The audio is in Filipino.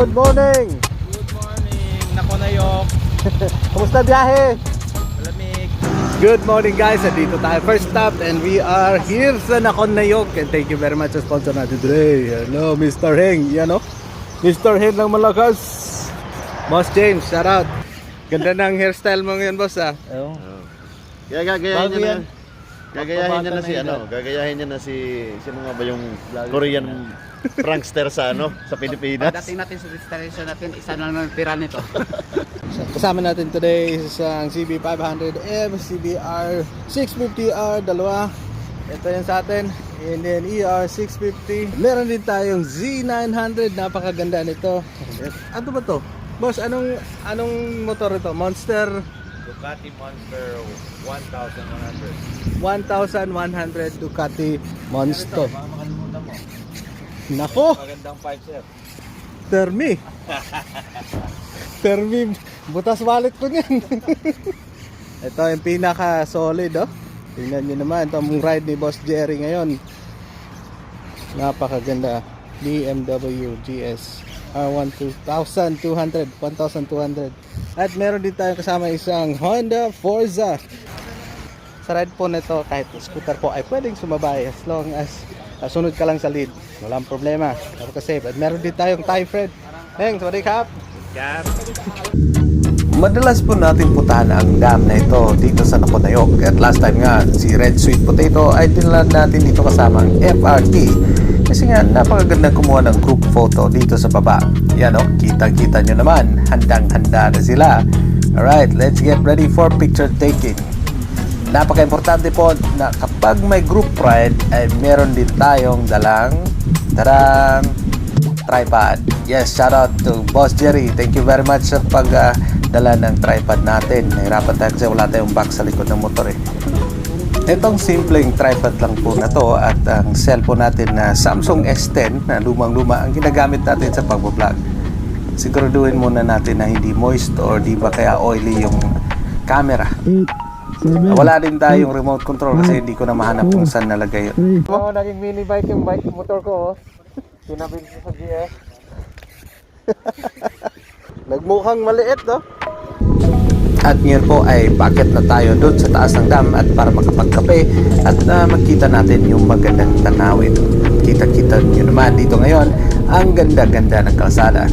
Good morning! Good morning, Nakonayok. Kumusta biyahe? Malamig. Good morning guys, dito tayo first stop and we are here sa Nakonayok and thank you very much sa sponsor natin today. Hello Mr. Heng, yan o Mr. Heng ng Malakas, Boss James, shout out. Ganda ng hairstyle mo ngayon boss ah. Kaya gagayahin Bago niya yan. na. Gagayahin niya na si sino nga ba yung Korean prankster sa sa Pilipinas. Pagdating natin sa destination natin, isa na naman pira nito. Kasama natin today isang CB500M, CBR 650R, dalawa. Ito yung sa atin. And then ER 650. Meron din tayong Z900, napakaganda nito. Ano ba to? Boss, anong motor ito? Monster Ducati Monster 1,100. 1100 Ducati Monster. Baka makalimutan mo. Nako, Magandang pipe, sir. Termi. Termi, butas wallet ko niyan. Ito yung pinaka solid oh. Tingnan niyo naman itong ride ni Boss Jerry ngayon. Napakaganda. BMW GS R1200. At meron din tayong kasama isang Honda Forza. Sa ride po nito, kahit scooter po ay pwedeng sumabay as long as sunod ka lang sa lead. Walang problema. Napaka-safe. At meron din tayong Thai friend. Heng, sawadee kap. Cap. Madalas po natin puntahan ang dam na ito dito sa Nakonayok. At last time nga, si Red Sweet Potato ay dinala natin dito kasama ang FRT. Kasi nga, napakaganda kumuha ng group photo dito sa baba. Yan o, kitang-kita nyo naman. Handang-handa na sila. Alright, let's get ready for picture taking. Napaka-importante po na kapag may group ride ay meron din tayong dalang tripod. Yes, shout out to Boss Jerry. Thank you very much sa pagdala ng tripod natin. Nahirapan tayo kasi wala tayong back sa likod ng motor eh. Itong simpleng tripod lang po na to at ang cellphone natin na Samsung S10 na lumang-luma ang ginagamit natin sa pagbablog. Siguraduhin muna natin na hindi moist or di ba kaya oily yung camera. Wala din tayong remote control kasi hindi ko na mahanap kung saan nalagay yun. Oh, naging mini bike yung motor ko oh. Tinabil ko sa GS. Nagmukhang maliit no? At ngayon po ay bakit na tayo doon sa taas ng dam at para makapagkape at makita natin yung magandang tanawin. Kita-kita nyo naman dito ngayon ang ganda-ganda ng kalsada.